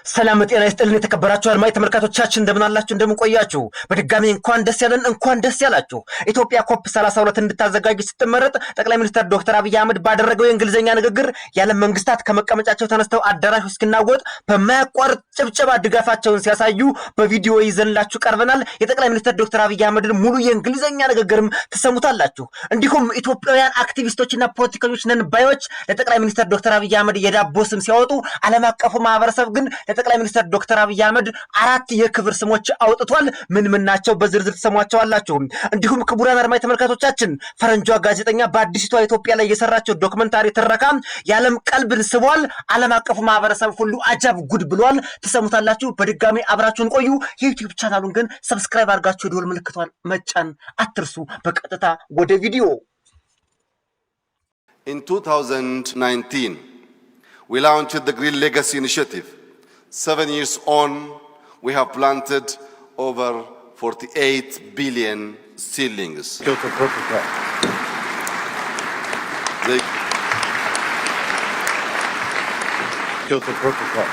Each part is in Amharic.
ሰላም ጤና ይስጥልን የተከበራችሁ አድማጭ ተመልካቾቻችን እንደምን አላችሁ እንደምን ቆያችሁ በድጋሚ እንኳን ደስ ያለን እንኳን ደስ ያላችሁ ኢትዮጵያ ኮፕ 32 እንድታዘጋጅ ስትመረጥ ጠቅላይ ሚኒስትር ዶክተር አብይ አህመድ ባደረገው የእንግሊዘኛ ንግግር የዓለም መንግስታት ከመቀመጫቸው ተነስተው አዳራሽ እስኪናወጥ በማያቋርጥ ጭብጨባ ድጋፋቸውን ሲያሳዩ በቪዲዮ ይዘንላችሁ ቀርበናል። የጠቅላይ ሚኒስትር ዶክተር አብይ አህመድን ሙሉ የእንግሊዘኛ ንግግርም ትሰሙታላችሁ። እንዲሁም ኢትዮጵያውያን አክቲቪስቶችና ፖለቲከኞች ነን ባዮች ለጠቅላይ ሚኒስትር ዶክተር አብይ አህመድ የዳቦ ስም ሲያወጡ ዓለም አቀፉ ማህበረሰብ ግን ለጠቅላይ ሚኒስትር ዶክተር አብይ አህመድ አራት የክብር ስሞች አውጥቷል። ምን ናቸው? በዝርዝር ተሰሟቸዋላችሁ። እንዲሁም ክቡራን አድማጭ ተመልካቾቻችን ፈረንጇ ጋዜጠኛ በአዲስቷ ኢትዮጵያ ላይ የሰራቸው ዶክመንታሪ ትረካ የዓለም ቀልብን ስቧል። ዓለም አቀፉ ማህበረሰብ ሁሉ አጃብ ጉድ ብሏል። ተሰሙታላችሁ። በድጋሚ አብራችሁን ቆዩ። የዩቲዩብ ቻናሉን ግን ሰብስክራይብ አድርጋችሁ የደወል ምልክቷን መጫን አትርሱ። በቀጥታ ወደ ቪዲዮ። In 2019 we launched the Green Legacy Initiative. 7 years on, we have planted over 48 billion seedlings. Kyoto Protocol. Kyoto Protocol.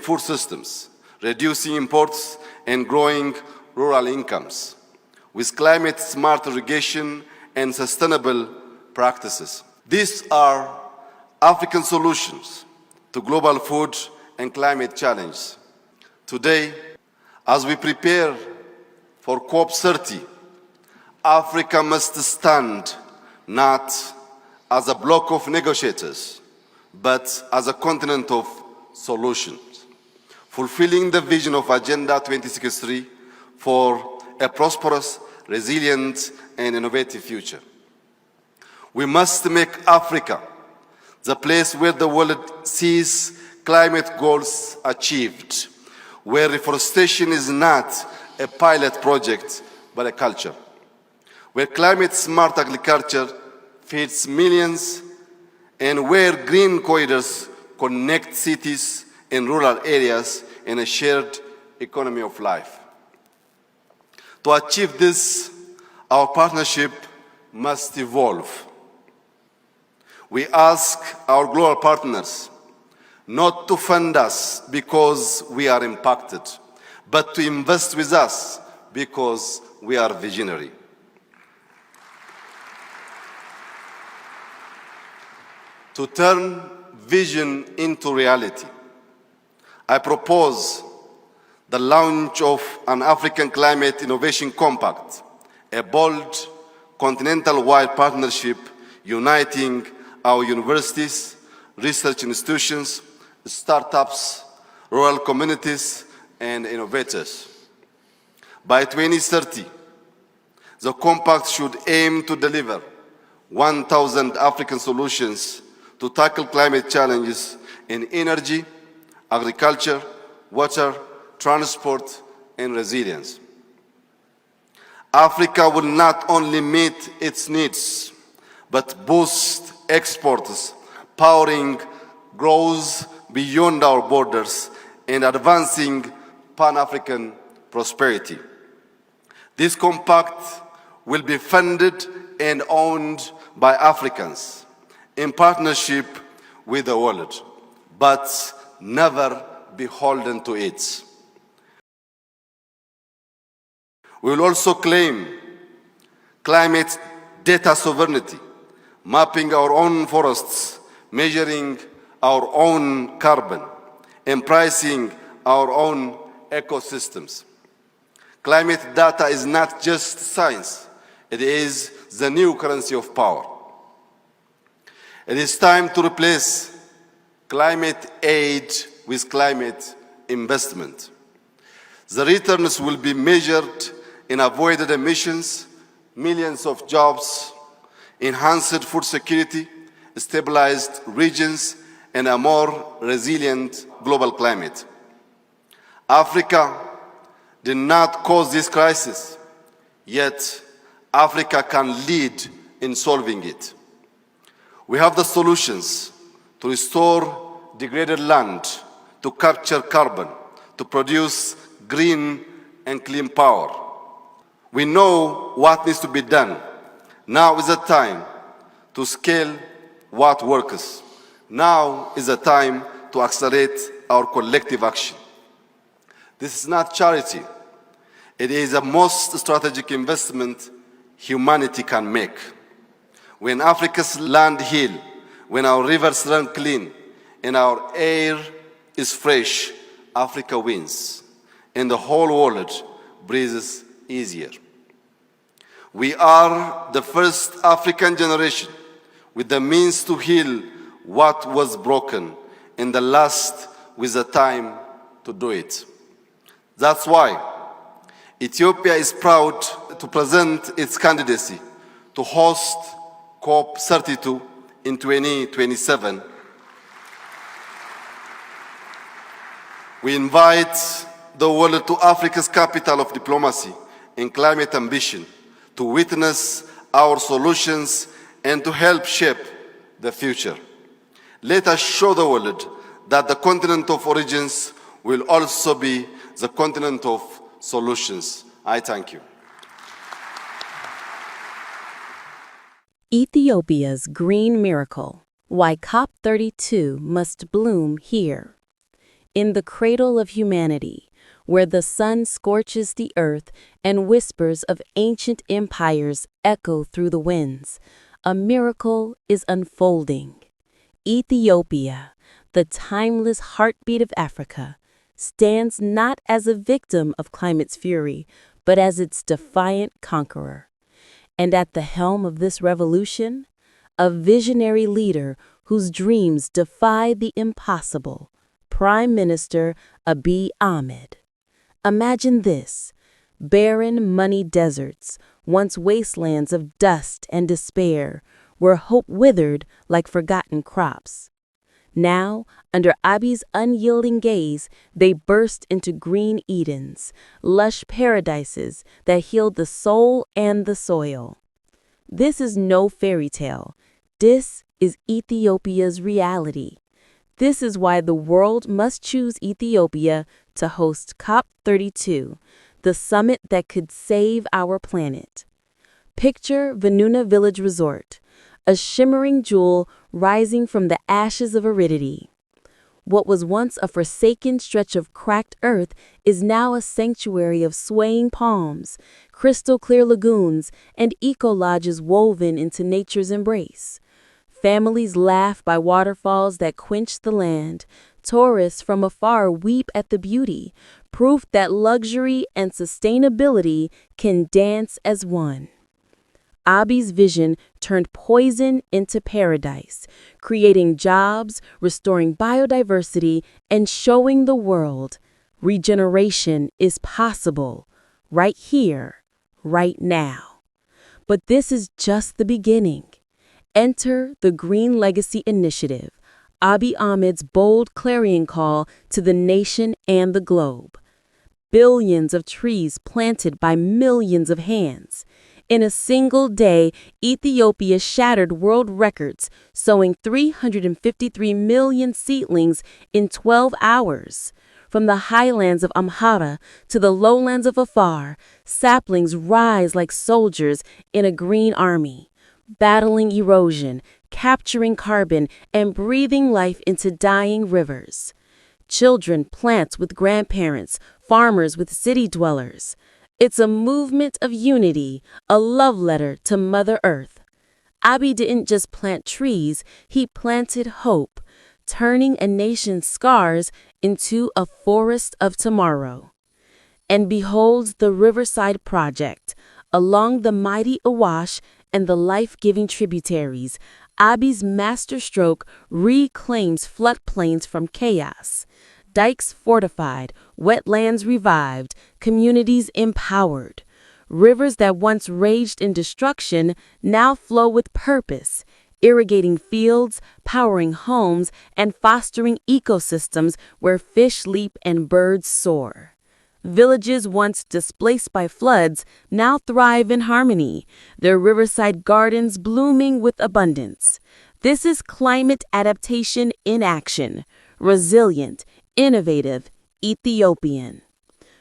Food systems, reducing imports and growing rural incomes with climate-smart irrigation and sustainable practices. These are African solutions to global food and climate challenges. Today, as we prepare for COP30, Africa must stand not as a bloc of negotiators, but as a continent of solutions, fulfilling the vision of Agenda 2063 for a prosperous, resilient, and innovative future. We must make Africa the place where the world sees climate goals achieved, where reforestation is not a pilot project but a culture, where climate-smart agriculture feeds millions, and where green corridors connect cities and rural areas in a shared economy of life. To achieve this, our partnership must evolve. We ask our global partners not to fund us because we are impacted, but to invest with us because we are visionary. To turn vision into reality, I propose the launch of an African Climate Innovation Compact, a bold continental-wide partnership uniting our universities, research institutions, startups, rural communities, and innovators. By 2030, the compact should aim to deliver 1,000 African solutions to tackle climate challenges in energy, agriculture, water, transport, and resilience. Africa will not only meet its needs, but boost exports, powering growth beyond our borders and advancing Pan-African prosperity. This compact will be funded and owned by Africans in partnership with the world, but never beholden to it. We will also claim climate data sovereignty, mapping our own forests, measuring our own carbon, and pricing our own ecosystems. Climate data is not just science, it is the new currency of power. It is time to replace climate aid with climate investment. The returns will be measured in avoided emissions, millions of jobs, enhanced food security, stabilized regions, and a more resilient global climate. Africa did not cause this crisis, yet Africa can lead in solving it. We have the solutions to restore degraded land, to capture carbon, to produce green and clean power. We know what needs to be done. Now is the time to scale what works. Now is the time to accelerate our collective action. This is not charity. It is the most strategic investment humanity can make. When Africa's land heal, when our rivers run clean, and our air is fresh, Africa wins, and the whole world breathes easier. We are the first African generation with the means to heal what was broken, and the last with the time to do it. That's why Ethiopia is proud to present its candidacy to host COP32 in 2027. We invite the world to Africa's capital of diplomacy and climate ambition to witness our solutions and to help shape the future. Let us show the world that the continent of origins will also be the continent of solutions. I thank you. Ethiopia's Green Miracle, Why COP32 Must Bloom Here. In the cradle of humanity, where the sun scorches the earth and whispers of ancient empires echo through the winds, a miracle is unfolding. Ethiopia, the timeless heartbeat of Africa, stands not as a victim of climate's fury, but as its defiant conqueror. And at the helm of this revolution, a visionary leader whose dreams defy the impossible, Prime Minister Abiy Ahmed. Imagine this: barren, money deserts, once wastelands of dust and despair, where hope withered like forgotten crops. Now, under Abiy's unyielding gaze, they burst into green Edens, lush paradises that healed the soul and the soil. This is no fairy tale. This is Ethiopia's reality. This is why the world must choose Ethiopia to host COP32, the summit that could save our planet. Picture Venuna Village Resort, a shimmering jewel rising from the ashes of aridity. What was once a forsaken stretch of cracked earth is now a sanctuary of swaying palms, crystal-clear lagoons, and eco-lodges woven into nature's embrace. Families laugh by waterfalls that quench the land. Tourists from afar weep at the beauty, proof that luxury and sustainability can dance as one. Abiy's vision turned poison into paradise, creating jobs, restoring biodiversity, and showing the world regeneration is possible, right here, right now. But this is just the beginning. Enter the Green Legacy Initiative, Abiy Ahmed's bold clarion call to the nation and the globe. Billions of trees planted by millions of hands. In a single day, Ethiopia shattered world records, sowing 353 million seedlings in 12 hours. From the highlands of Amhara to the lowlands of Afar, saplings rise like soldiers in a green army, battling erosion, capturing carbon, and breathing life into dying rivers. Children plant with grandparents, farmers with city dwellers. It's a movement of unity, a love letter to Mother Earth. Abiy didn't just plant trees, he planted hope, turning a nation's scars into a forest of tomorrow. And behold the Riverside Project. Along the mighty Awash and the life-giving tributaries, Abiy's masterstroke reclaims floodplains from chaos. Dikes fortified, wetlands revived, communities empowered. Rivers that once raged in destruction now flow with purpose, irrigating fields, powering homes, and fostering ecosystems where fish leap and birds soar. Villages once displaced by floods now thrive in harmony, their riverside gardens blooming with abundance. This is climate adaptation in action, resilient, innovative, Ethiopian.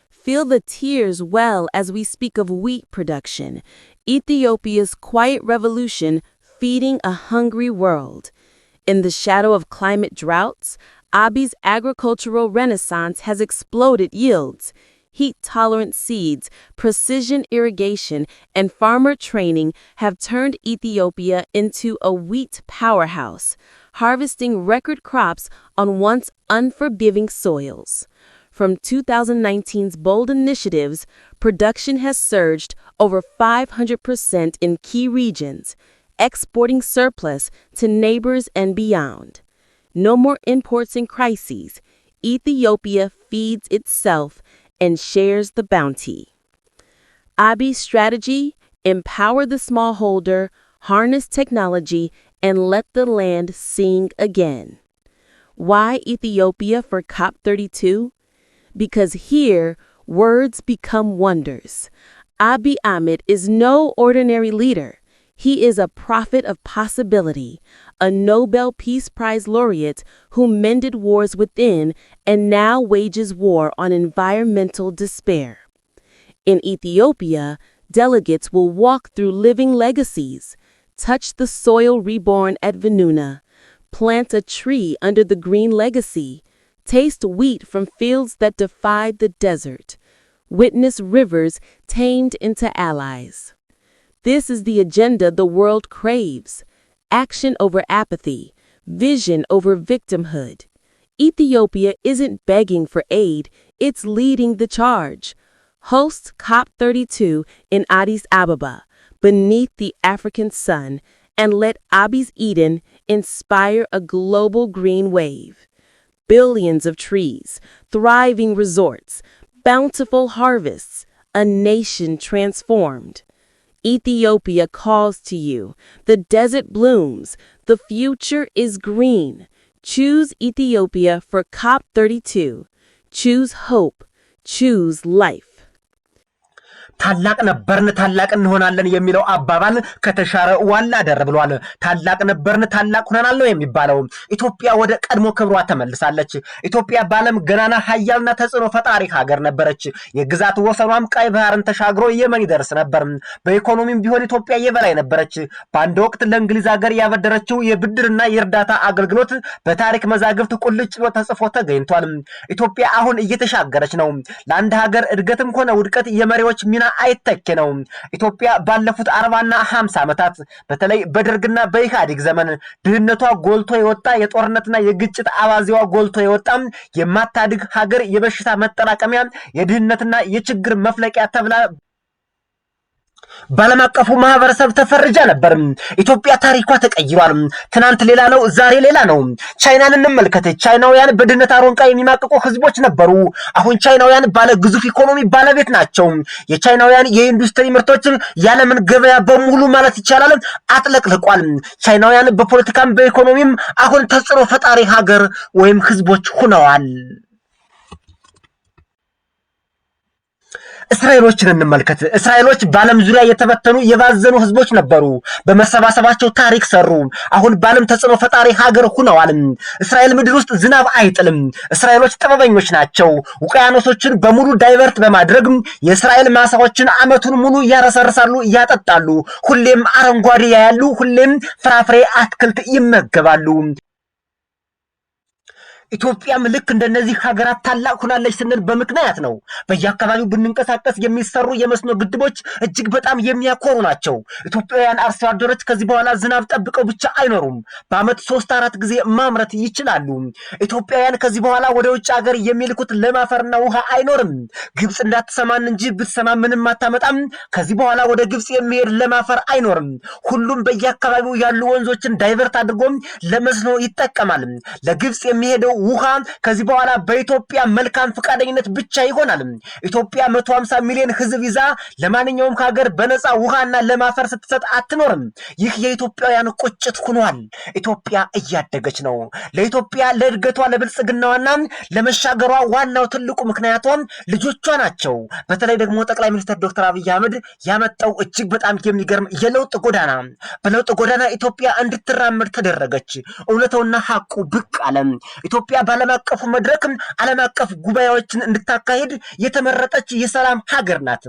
Feel the tears well as we speak of wheat production, Ethiopia's quiet revolution feeding a hungry world. In the shadow of climate droughts, Abi's agricultural renaissance has exploded yields. Heat-tolerant seeds, precision irrigation, and farmer training have turned Ethiopia into a wheat powerhouse, harvesting record crops on once unforgiving soils. From 2019's bold initiatives, production has surged over 500% in key regions, exporting surplus to neighbors and beyond. No more imports and crises. Ethiopia feeds itself and shares the bounty. Abi's strategy: empower the smallholder, harness technology, and let the land sing again. Why Ethiopia for COP32? Because here, words become wonders. Abiy Ahmed is no ordinary leader. He is a prophet of possibility, a Nobel Peace Prize laureate who mended wars within and now wages war on environmental despair. In Ethiopia, delegates will walk through living legacies, touch the soil reborn at Venuna, plant a tree under the green legacy, taste wheat from fields that defied the desert, witness rivers tamed into allies. This is the agenda the world craves: action over apathy, vision over victimhood. Ethiopia isn't begging for aid, it's leading the charge. Host COP32 in Addis Ababa, beneath the African sun, and let Abiy's Eden inspire a global green wave. Billions of trees, thriving resorts, bountiful harvests, a nation transformed. Ethiopia calls to you. The desert blooms. The future is green. Choose Ethiopia for COP32. Choose hope. Choose life. ታላቅ ነበርን ታላቅ እንሆናለን የሚለው አባባል ከተሻረ ዋላ ደር ብሏል። ታላቅ ነበርን ታላቅ ሆነናል ነው የሚባለው። ኢትዮጵያ ወደ ቀድሞ ክብሯ ተመልሳለች። ኢትዮጵያ በዓለም ገናና ኃያልና ተጽዕኖ ፈጣሪ ሀገር ነበረች። የግዛት ወሰኗም ቀይ ባህርን ተሻግሮ የመን ይደርስ ነበር። በኢኮኖሚም ቢሆን ኢትዮጵያ የበላይ ነበረች። በአንድ ወቅት ለእንግሊዝ ሀገር ያበደረችው የብድርና የእርዳታ አገልግሎት በታሪክ መዛግብት ቁልጭ ብሎ ተጽፎ ተገኝቷል። ኢትዮጵያ አሁን እየተሻገረች ነው። ለአንድ ሀገር እድገትም ሆነ ውድቀት የመሪዎች ሚና አይተክ ነው። ኢትዮጵያ ባለፉት 40 እና 50 ዓመታት በተለይ በደርግና በኢህአዴግ ዘመን ድህነቷ ጎልቶ የወጣ የጦርነትና የግጭት አባዜዋ ጎልቶ የወጣ የማታድግ ሀገር የበሽታ መጠራቀሚያ የድህነትና የችግር መፍለቂያ ተብላ ባለም አቀፉ ማህበረሰብ ተፈርጃ ነበር። ኢትዮጵያ ታሪኳ ተቀይሯል። ትናንት ሌላ ነው፣ ዛሬ ሌላ ነው። ቻይናን እንመልከት። ቻይናውያን በድህነት አሮንቃ የሚማቅቁ ህዝቦች ነበሩ። አሁን ቻይናውያን ባለ ግዙፍ ኢኮኖሚ ባለቤት ናቸው። የቻይናውያን የኢንዱስትሪ ምርቶች የዓለምን ገበያ በሙሉ ማለት ይቻላል አጥለቅልቋል። ቻይናውያን በፖለቲካም በኢኮኖሚም አሁን ተጽዕኖ ፈጣሪ ሀገር ወይም ህዝቦች ሆነዋል። እስራኤሎችን እንመልከት። እስራኤሎች በዓለም ዙሪያ የተበተኑ የባዘኑ ህዝቦች ነበሩ። በመሰባሰባቸው ታሪክ ሰሩ። አሁን በዓለም ተጽዕኖ ፈጣሪ ሀገር ሆነዋል። እስራኤል ምድር ውስጥ ዝናብ አይጥልም። እስራኤሎች ጥበበኞች ናቸው። ውቅያኖሶችን በሙሉ ዳይቨርት በማድረግ የእስራኤል ማሳዎችን ዓመቱን ሙሉ ያረሰርሳሉ፣ ያጠጣሉ። ሁሌም አረንጓዴ ያያሉ። ሁሌም ፍራፍሬ፣ አትክልት ይመገባሉ። ኢትዮጵያም ልክ እንደነዚህ ሀገራት ታላቅ ሆናለች ስንል በምክንያት ነው። በየአካባቢው ብንንቀሳቀስ የሚሰሩ የመስኖ ግድቦች እጅግ በጣም የሚያኮሩ ናቸው። ኢትዮጵያውያን አርሶ አደሮች ከዚህ በኋላ ዝናብ ጠብቀው ብቻ አይኖሩም። በአመት 3-4 ጊዜ ማምረት ይችላሉ። ኢትዮጵያውያን ከዚህ በኋላ ወደ ውጭ ሀገር የሚልኩት ለም አፈርና ውሃ አይኖርም። ግብጽ እንዳትሰማን እንጂ ብትሰማ ምንም አታመጣም። ከዚህ በኋላ ወደ ግብጽ የሚሄድ ለም አፈር አይኖርም። ሁሉም በየአካባቢው ያሉ ወንዞችን ዳይቨርት አድርጎ ለመስኖ ይጠቀማል። ለግብጽ የሚሄደው ውሃ ከዚህ በኋላ በኢትዮጵያ መልካም ፈቃደኝነት ብቻ ይሆናል። ኢትዮጵያ 150 ሚሊዮን ህዝብ ይዛ ለማንኛውም ሀገር በነፃ ውሃና ለማፈር ስትሰጥ አትኖርም። ይህ የኢትዮጵያውያን ቁጭት ሆኗል። ኢትዮጵያ እያደገች ነው። ለኢትዮጵያ ለእድገቷ ለብልጽግናዋና ለመሻገሯ ዋናው ትልቁ ምክንያቷ ልጆቿ ናቸው። በተለይ ደግሞ ጠቅላይ ሚኒስትር ዶክተር አብይ አህመድ ያመጣው እጅግ በጣም የሚገርም የለውጥ ጎዳና፣ በለውጥ ጎዳና ኢትዮጵያ እንድትራመድ ተደረገች። እውነታውና ሐቁ ብቅ አለ። ኢትዮጵያ በዓለም አቀፉ መድረክ ዓለም አቀፍ ጉባኤዎችን እንድታካሄድ የተመረጠች የሰላም ሀገር ናት።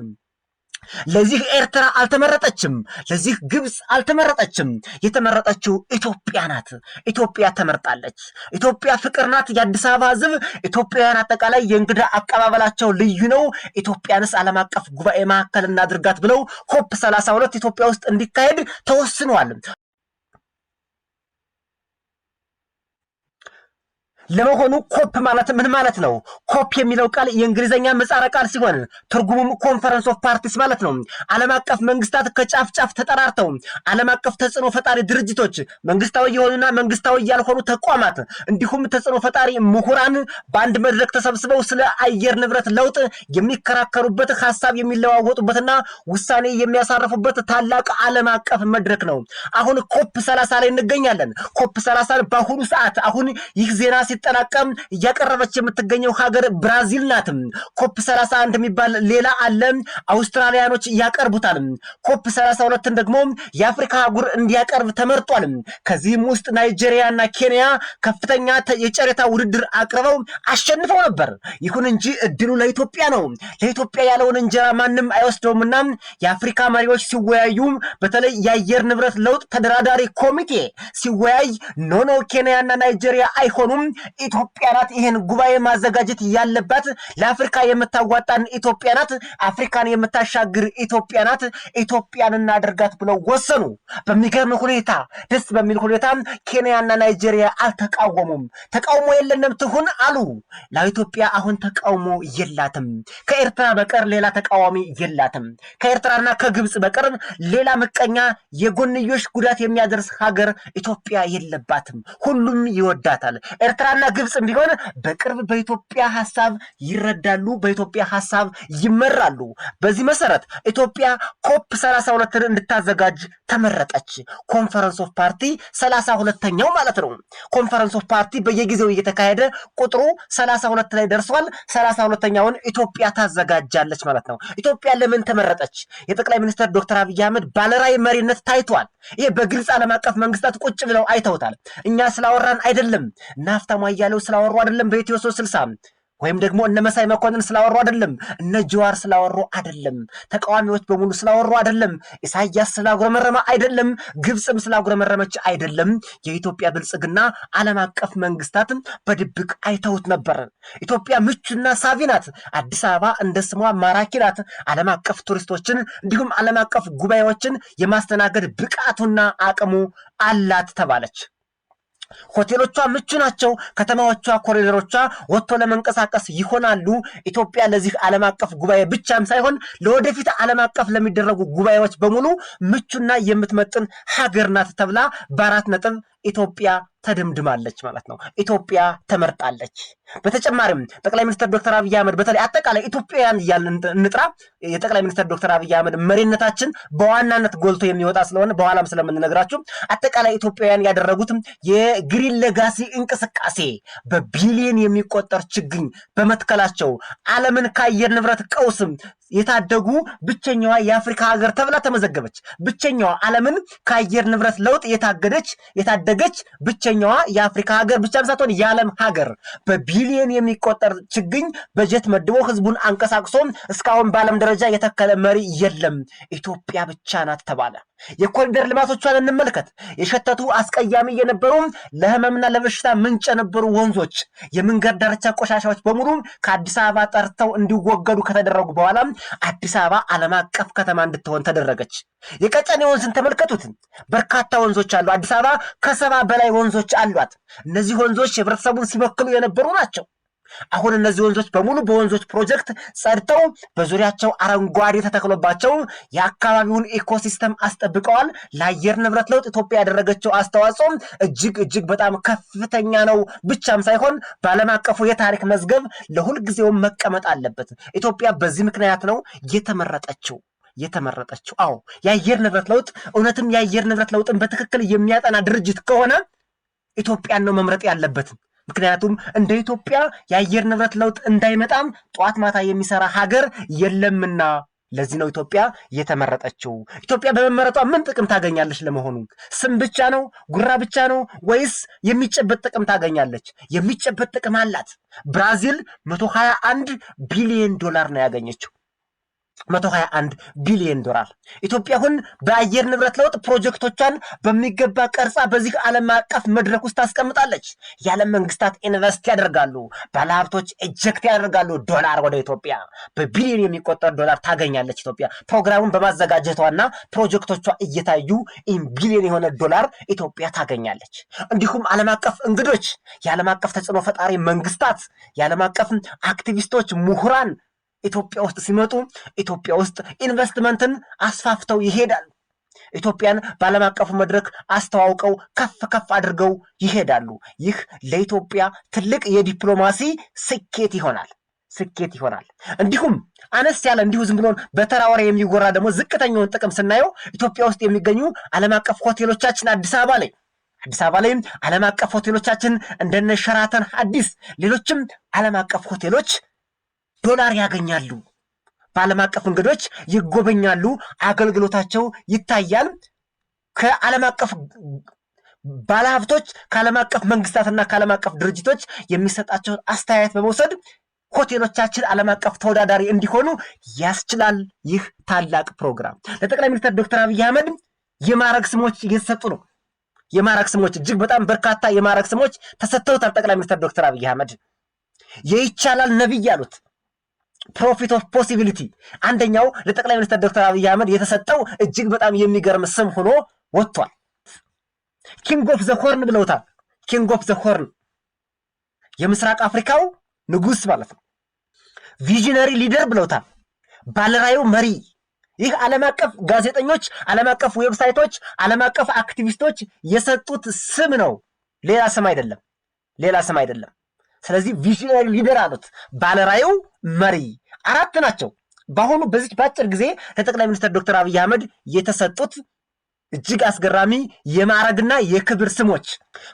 ለዚህ ኤርትራ አልተመረጠችም፣ ለዚህ ግብፅ አልተመረጠችም። የተመረጠችው ኢትዮጵያ ናት። ኢትዮጵያ ተመርጣለች። ኢትዮጵያ ፍቅር ናት። የአዲስ አበባ ህዝብ ኢትዮጵያውያን አጠቃላይ የእንግዳ አቀባበላቸው ልዩ ነው። ኢትዮጵያንስ ዓለም አቀፍ ጉባኤ ማዕከል እናድርጋት ብለው ኮፕ 32 ኢትዮጵያ ውስጥ እንዲካሄድ ተወስኗል። ለመሆኑ ኮፕ ማለት ምን ማለት ነው? ኮፕ የሚለው ቃል የእንግሊዘኛ ምህጻረ ቃል ሲሆን ትርጉሙም ኮንፈረንስ ኦፍ ፓርቲስ ማለት ነው። ዓለም አቀፍ መንግስታት ከጫፍ ጫፍ ተጠራርተው ዓለም አቀፍ ተጽዕኖ ፈጣሪ ድርጅቶች፣ መንግስታዊ የሆኑና መንግስታዊ ያልሆኑ ተቋማት እንዲሁም ተጽዕኖ ፈጣሪ ምሁራን በአንድ መድረክ ተሰብስበው ስለ አየር ንብረት ለውጥ የሚከራከሩበት፣ ሀሳብ የሚለዋወጡበትና ውሳኔ የሚያሳርፉበት ታላቅ ዓለም አቀፍ መድረክ ነው። አሁን ኮፕ 30 ላይ እንገኛለን። ኮፕ 30 በአሁኑ ሰዓት አሁን ይህ ዜና ሲጠናቀም እያቀረበች የምትገኘው ሀገር ብራዚል ናት። ኮፕ 31 የሚባል ሌላ አለ፣ አውስትራሊያኖች ያቀርቡታል። ኮፕ 32 ደግሞ የአፍሪካ አህጉር እንዲያቀርብ ተመርጧል። ከዚህም ውስጥ ናይጄሪያና ኬንያ ከፍተኛ የጨረታ ውድድር አቅርበው አሸንፈው ነበር። ይሁን እንጂ እድሉ ለኢትዮጵያ ነው። ለኢትዮጵያ ያለውን እንጀራ ማንም አይወስደውምና የአፍሪካ መሪዎች ሲወያዩ፣ በተለይ የአየር ንብረት ለውጥ ተደራዳሪ ኮሚቴ ሲወያይ ኖ ኬንያና ናይጄሪያ አይሆኑም፣ ኢትዮጵያ ናት ይሄን ጉባኤ ማዘጋጀት ያለባት፣ ለአፍሪካ የምታዋጣን ኢትዮጵያ ናት፣ አፍሪካን የምታሻግር ኢትዮጵያ ናት፣ ኢትዮጵያን እናደርጋት ብለው ወሰኑ። በሚገርም ሁኔታ፣ ደስ በሚል ሁኔታ ኬንያና ናይጄሪያ አልተቃወሙም። ተቃውሞ የለንም ትሁን አሉ። ለኢትዮጵያ አሁን ተቃውሞ የላትም። ከኤርትራ በቀር ሌላ ተቃዋሚ የላትም። ከኤርትራና ከግብፅ በቀር ሌላ ምቀኛ የጎንዮሽ ጉዳት የሚያደርስ ሀገር ኢትዮጵያ የለባትም። ሁሉም ይወዳታል። ኤርትራና ግብፅም ቢሆን በቅርብ በኢትዮጵያ ሐሳብ ይረዳሉ፣ በኢትዮጵያ ሐሳብ ይመራሉ። በዚህ መሰረት ኢትዮጵያ ኮፕ 32ን እንድታዘጋጅ ተመረጠች። ኮንፈረንስ ኦፍ ፓርቲ 32ኛው ማለት ነው። ኮንፈረንስ ኦፍ ፓርቲ በየጊዜው እየተካሄደ ቁጥሩ 32 ላይ ደርሷል። 32ኛውን ኢትዮጵያ ታዘጋጃለች ማለት ነው። ኢትዮጵያ ለምን ተመረጠች? የጠቅላይ ሚኒስትር ዶክተር አብይ አህመድ ባለራዕይ መሪነት ታይቷል። ይሄ በግልጽ ዓለም አቀፍ መንግስታት ቁጭ ብለው አይተውታል። እኛ ስላወራን አይደለም፣ ናፍታሙ አያሌው ስላወሩ አይደለም፣ በኢትዮ 360 ወይም ደግሞ እነ መሳይ መኮንን ስላወሩ አይደለም፣ እነ ጀዋር ስላወሩ አይደለም፣ ተቃዋሚዎች በሙሉ ስላወሩ አይደለም፣ ኢሳያስ ስላጉረመረመ አይደለም፣ ግብፅም ስላጉረመረመች አይደለም። የኢትዮጵያ ብልጽግና ዓለም አቀፍ መንግስታትም በድብቅ አይተውት ነበር። ኢትዮጵያ ምቹና ሳቢ ናት። አዲስ አበባ እንደ ስሟ ማራኪ ናት። ዓለም አቀፍ ቱሪስቶችን እንዲሁም ዓለም አቀፍ ጉባኤዎችን የማስተናገድ ብቃቱና አቅሙ አላት ተባለች። ሆቴሎቿ ምቹ ናቸው። ከተማዎቿ፣ ኮሪደሮቿ ወጥቶ ለመንቀሳቀስ ይሆናሉ። ኢትዮጵያ ለዚህ ዓለም አቀፍ ጉባኤ ብቻም ሳይሆን ለወደፊት ዓለም አቀፍ ለሚደረጉ ጉባኤዎች በሙሉ ምቹና የምትመጥን ሀገር ናት ተብላ በ4 ነጥብ ኢትዮጵያ ተደምድማለች ማለት ነው። ኢትዮጵያ ተመርጣለች። በተጨማሪም ጠቅላይ ሚኒስትር ዶክተር አብይ አህመድ በተለይ አጠቃላይ ኢትዮጵያውያን እያልን እንጥራ፣ የጠቅላይ ሚኒስትር ዶክተር አብይ አህመድ መሪነታችን በዋናነት ጎልቶ የሚወጣ ስለሆነ በኋላም ስለምንነግራችሁ አጠቃላይ ኢትዮጵያውያን ያደረጉት የግሪን ሌጋሲ እንቅስቃሴ በቢሊዮን የሚቆጠር ችግኝ በመትከላቸው ዓለምን ከአየር ንብረት ቀውስም የታደጉ ብቸኛዋ የአፍሪካ ሀገር ተብላ ተመዘገበች። ብቸኛዋ ዓለምን ከአየር ንብረት ለውጥ የታደገች ብቸኛዋ የአፍሪካ ሀገር ብቻም ሳትሆን የዓለም ሀገር በቢሊዮን የሚቆጠር ችግኝ በጀት መድቦ ህዝቡን አንቀሳቅሶ እስካሁን በዓለም ደረጃ የተከለ መሪ የለም፣ ኢትዮጵያ ብቻ ናት ተባለ። የኮሪደር ልማቶቿን እንመልከት። የሸተቱ አስቀያሚ የነበሩ ለህመምና ለበሽታ ምንጭ የነበሩ ወንዞች፣ የመንገድ ዳርቻ ቆሻሻዎች በሙሉ ከአዲስ አበባ ጠርተው እንዲወገዱ ከተደረጉ በኋላ አዲስ አበባ ዓለም አቀፍ ከተማ እንድትሆን ተደረገች። የቀጨኔ ወንዝን ተመልከቱት። በርካታ ወንዞች አሉ። አዲስ አበባ ከ70 በላይ ወንዞች አሏት። እነዚህ ወንዞች ህብረተሰቡን ሲበክሉ የነበሩ ናቸው። አሁን እነዚህ ወንዞች በሙሉ በወንዞች ፕሮጀክት ጸድተው በዙሪያቸው አረንጓዴ ተተክሎባቸው የአካባቢውን ኢኮሲስተም አስጠብቀዋል። ለአየር ንብረት ለውጥ ኢትዮጵያ ያደረገችው አስተዋጽኦ እጅግ በጣም ከፍተኛ ነው ብቻም ሳይሆን በዓለም አቀፉ የታሪክ መዝገብ ለሁል ጊዜውም መቀመጥ አለበት። ኢትዮጵያ በዚህ ምክንያት ነው የተመረጠችው። አዎ የአየር ንብረት ለውጥ እውነትም የአየር ንብረት ለውጥን በትክክል የሚያጠና ድርጅት ከሆነ ኢትዮጵያን ነው መምረጥ ያለበት። ምክንያቱም እንደ ኢትዮጵያ የአየር ንብረት ለውጥ እንዳይመጣም ጧት ማታ የሚሰራ ሀገር የለምና ለዚህ ነው ኢትዮጵያ የተመረጠችው። ኢትዮጵያ በመመረጧ ምን ጥቅም ታገኛለች? ለመሆኑ ስም ብቻ ነው? ጉራ ብቻ ነው? ወይስ የሚጨበጥ ጥቅም ታገኛለች? የሚጨበጥ ጥቅም አላት። ብራዚል $121 ቢሊዮን ነው ያገኘችው። 121 ቢሊዮን ዶላር። ኢትዮጵያ አሁን በአየር ንብረት ለውጥ ፕሮጀክቶቿን በሚገባ ቀርጻ በዚህ ዓለም አቀፍ መድረክ ውስጥ ታስቀምጣለች። የዓለም መንግስታት ኢንቨስት ያደርጋሉ፣ ባለሀብቶች ኤጀክት ያደርጋሉ ዶላር ወደ ኢትዮጵያ። በቢሊዮን የሚቆጠር ዶላር ታገኛለች ኢትዮጵያ ፕሮግራሙን በማዘጋጀቷና ፕሮጀክቶቿ እየታዩ ቢሊዮን የሆነ ዶላር ኢትዮጵያ ታገኛለች። እንዲሁም ዓለም አቀፍ እንግዶች፣ የዓለም አቀፍ ተጽዕኖ ፈጣሪ መንግስታት፣ የዓለም አቀፍ አክቲቪስቶች፣ ምሁራን ኢትዮጵያ ውስጥ ሲመጡ ኢትዮጵያ ውስጥ ኢንቨስትመንትን አስፋፍተው ይሄዳሉ። ኢትዮጵያን በዓለም አቀፉ መድረክ አስተዋውቀው ከፍ አድርገው ይሄዳሉ። ይህ ለኢትዮጵያ ትልቅ የዲፕሎማሲ ስኬት ይሆናል። እንዲሁም አነስ ያለ እንዲሁ ዝም ብሎን በተራ ወሬ የሚወራ ደግሞ ዝቅተኛውን ጥቅም ስናየው ኢትዮጵያ ውስጥ የሚገኙ ዓለም አቀፍ ሆቴሎቻችን አዲስ አበባ ላይ ዓለም አቀፍ ሆቴሎቻችን እንደነ ሸራተን አዲስ፣ ሌሎችም ዓለም አቀፍ ሆቴሎች ዶላር ያገኛሉ። በዓለም አቀፍ እንግዶች ይጎበኛሉ፣ አገልግሎታቸው ይታያል። ከዓለም አቀፍ ባለሀብቶች፣ ከዓለም አቀፍ መንግስታትና ከዓለም አቀፍ ድርጅቶች የሚሰጣቸውን አስተያየት በመውሰድ ሆቴሎቻችን ዓለም አቀፍ ተወዳዳሪ እንዲሆኑ ያስችላል። ይህ ታላቅ ፕሮግራም ለጠቅላይ ሚኒስትር ዶክተር አብይ አህመድ የማዕረግ ስሞች እየተሰጡ ነው። የማዕረግ ስሞች እጅግ በጣም በርካታ የማዕረግ ስሞች ተሰጥተውታል። ጠቅላይ ሚኒስትር ዶክተር አብይ አህመድ የይቻላል ነብይ ያሉት ፕሮፊት ኦፍ ፖሲቢሊቲ አንደኛው ለጠቅላይ ሚኒስትር ዶክተር አብይ አህመድ የተሰጠው እጅግ በጣም የሚገርም ስም ሆኖ ወጥቷል። ኪንግ ኦፍ ዘ ሆርን ብለውታል። ኪንግ ኦፍ ዘ ሆርን የምስራቅ አፍሪካው ንጉስ ማለት ነው። ቪዥነሪ ሊደር ብለውታል። ባለራዩ መሪ። ይህ ዓለም አቀፍ ጋዜጠኞች፣ ዓለም አቀፍ ዌብሳይቶች፣ ዓለም አቀፍ አክቲቪስቶች የሰጡት ስም ነው። ሌላ ስም አይደለም። ስለዚህ ቪዥነሪ ሊደር አሉት። ባለራዩ መሪ 4 ናቸው። በአሁኑ በዚህ በአጭር ጊዜ ለጠቅላይ ሚኒስትር ዶክተር አብይ አህመድ የተሰጡት እጅግ አስገራሚ የማዕረግና የክብር ስሞች።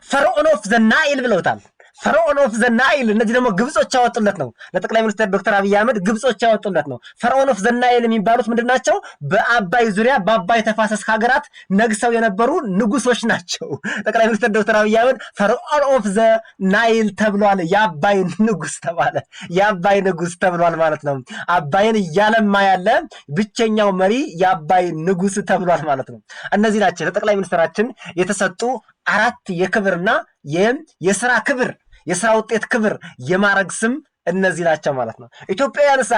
ፈርዖን ኦፍ ዘ ናይል ብለውታል። ፈርዖን ኦፍ ዘ ናይል እነዚህ ደግሞ ግብጾች ያወጡለት ነው። ለጠቅላይ ሚኒስትር ዶክተር አብይ አህመድ ግብጾች ያወጡለት ነው። ፈርዖን ኦፍ ዘ ናይል የሚባሉት ምንድናቸው? በአባይ ዙሪያ በአባይ ተፋሰስ ሀገራት ነግሰው የነበሩ ንጉሶች ናቸው። ጠቅላይ ሚኒስትር ዶክተር አብይ አህመድ ፈርዖን ኦፍ ዘ ናይል ተብሏል። የአባይ ንጉስ ተባለ። የአባይ ንጉስ ተብሏል ማለት ነው። አባይን እያለማ ያለ ብቸኛው መሪ የአባይ ንጉስ ተብሏል ማለት ነው። እነዚህ ናቸው ለጠቅላይ ሚኒስትራችን የተሰጡ 4 የክብርና የስራ ክብር፣ የስራ ውጤት ክብር፣ የማዕረግ ስም እነዚህ ናቸው ማለት ነው። ኢትዮጵያ ያነሳ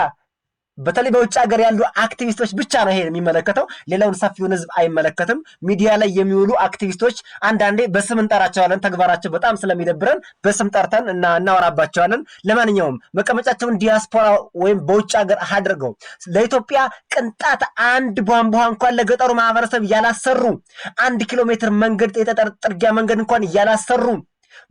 በተለይ በውጭ ሀገር ያሉ አክቲቪስቶች ብቻ ነው ይሄ የሚመለከተው። ሌላውን ሰፊውን ህዝብ አይመለከትም። ሚዲያ ላይ የሚውሉ አክቲቪስቶች አንዳንዴ በስም እንጠራቸዋለን። ተግባራቸው በጣም ስለሚደብረን በስም ጠርተን እናወራባቸዋለን። ለማንኛውም መቀመጫቸውን ዲያስፖራ ወይም በውጭ ሀገር አድርገው ለኢትዮጵያ ቅንጣት አንድ ቧንቧ እንኳን ለገጠሩ ማህበረሰብ ያላሰሩ፣ 1 ኪሎ ሜትር መንገድ የጠጠር ጥርጊያ መንገድ እንኳን ያላሰሩ፣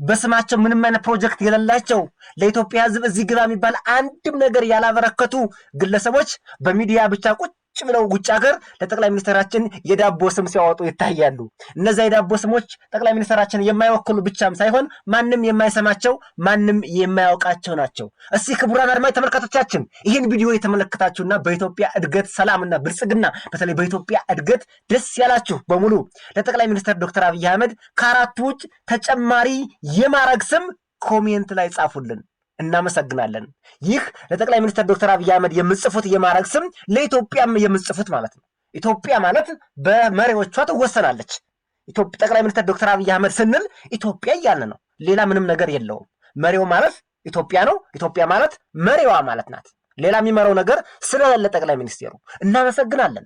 በስማቸው ምንም አይነት ፕሮጀክት የሌላቸው፣ ለኢትዮጵያ ህዝብ እዚህ ግባ የሚባል አንድም ነገር ያላበረከቱ ግለሰቦች በሚዲያ ብቻ ቁጭ ብለው ውጭ ሀገር ለጠቅላይ ሚኒስትራችን የዳቦ ስም ሲያወጡ ይታያሉ። እነዚያ የዳቦ ስሞች ጠቅላይ ሚኒስትራችን የማይወክሉ ብቻም ሳይሆን ማንም የማይሰማቸው፣ ማንም የማያውቃቸው ናቸው። እስቲ ክቡራን አድማጭ ተመልካቾቻችን ይህን ቪዲዮ የተመለከታችሁና በኢትዮጵያ እድገት፣ ሰላምና ብልጽግና በተለይ በኢትዮጵያ እድገት ደስ ያላችሁ በሙሉ ለጠቅላይ ሚኒስትር ዶክተር አብይ አህመድ ከአራቱ ውጭ ተጨማሪ የማዕረግ ስም ኮሜንት ላይ ጻፉልን። እናመሰግናለን። ይህ ለጠቅላይ ሚኒስትር ዶክተር አብይ አህመድ የምጽፉት የማዕረግ ስም ለኢትዮጵያም የምጽፉት ማለት ነው። ኢትዮጵያ ማለት በመሪዎቿ ትወሰናለች። ጠቅላይ ሚኒስትር ዶክተር አብይ አህመድ ስንል ኢትዮጵያ እያልን ነው። ሌላ ምንም ነገር የለውም። መሪው ማለት ኢትዮጵያ ነው። ኢትዮጵያ ማለት መሪዋ ማለት ናት። ሌላ የሚመራው ነገር ስለሌለ ጠቅላይ ሚኒስትሩ እናመሰግናለን።